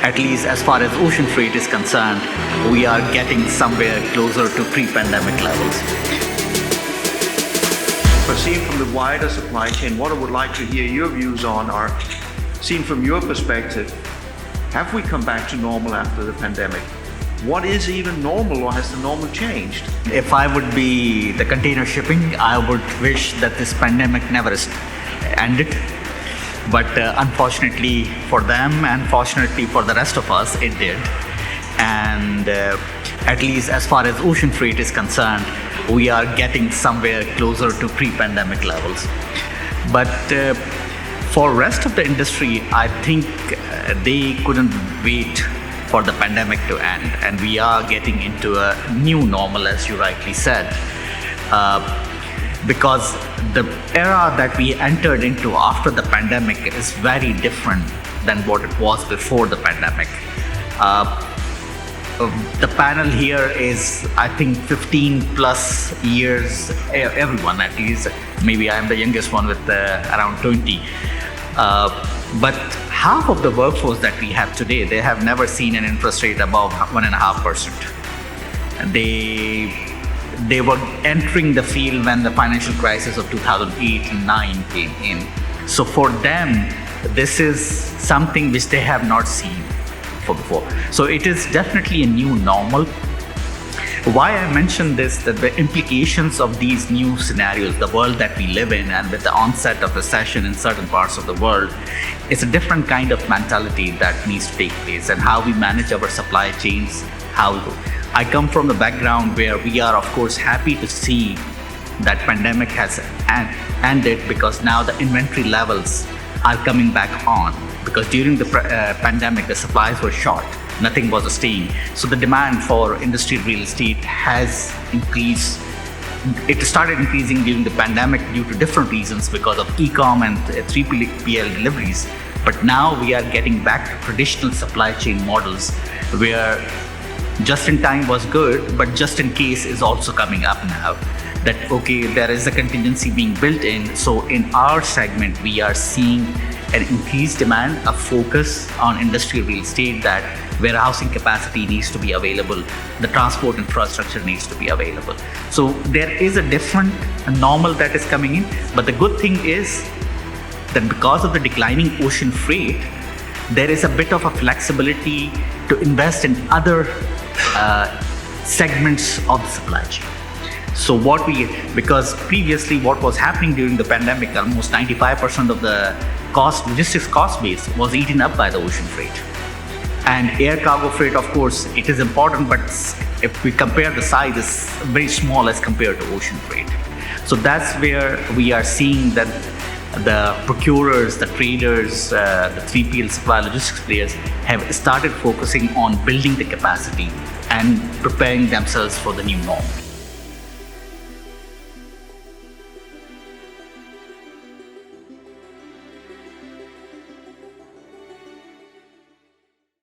At least as far as ocean freight is concerned, we are getting somewhere closer to pre-pandemic levels. But seen from the wider supply chain, what I would like to hear your views on are, seen from your perspective, have we come back to normal after the pandemic? What is even normal, or has the normal changed? If I would be the container shipping, I would wish that this pandemic never ended. But unfortunately for them and fortunately for the rest of us, it did. And at least as far as ocean freight is concerned, we are getting somewhere closer to pre-pandemic levels. But for rest of the industry, I think they couldn't wait for the pandemic to end, and we are getting into a new normal, as you rightly said, because the era that we entered into after the pandemic is very different than what it was before the pandemic. The panel here is, I think, 15 plus years, everyone at least. Maybe I'm the youngest one with around 20. But half of the workforce that we have today, they have never seen an interest rate above 1.5%. They were entering the field when the financial crisis of 2008 and 9 came in. So for them, this is something which they have not seen before. So it is definitely a new normal. Why I mention this, that the implications of these new scenarios, the world that we live in, and with the onset of recession in certain parts of the world, it's a different kind of mentality that needs to take place, and how we manage our supply chains. I come from the background where we are, of course, happy to see that pandemic has ended, because now the inventory levels are coming back on. Because during the pandemic, the supplies were short. Nothing was staying. So the demand for industrial real estate has increased. It started increasing during the pandemic due to different reasons, because of e-com and 3PL deliveries. But now we are getting back to traditional supply chain models, where just in time was good, but just in case is also coming up now. That, okay, there is a contingency being built in. So in our segment, we are seeing an increased demand, a focus on industrial real estate, that warehousing capacity needs to be available, the transport infrastructure needs to be available. So there is a different normal that is coming in. But the good thing is that because of the declining ocean freight, there is a bit of a flexibility to invest in other segments of the supply chain. So because previously what was happening during the pandemic, almost 95% of the logistics cost base was eaten up by the ocean freight. And air cargo freight, of course, it is important, but if we compare the size, it's very small as compared to ocean freight. So that's where we are seeing that the procurers, the traders, the 3PL supply logistics players have started focusing on building the capacity and preparing themselves for the new norm.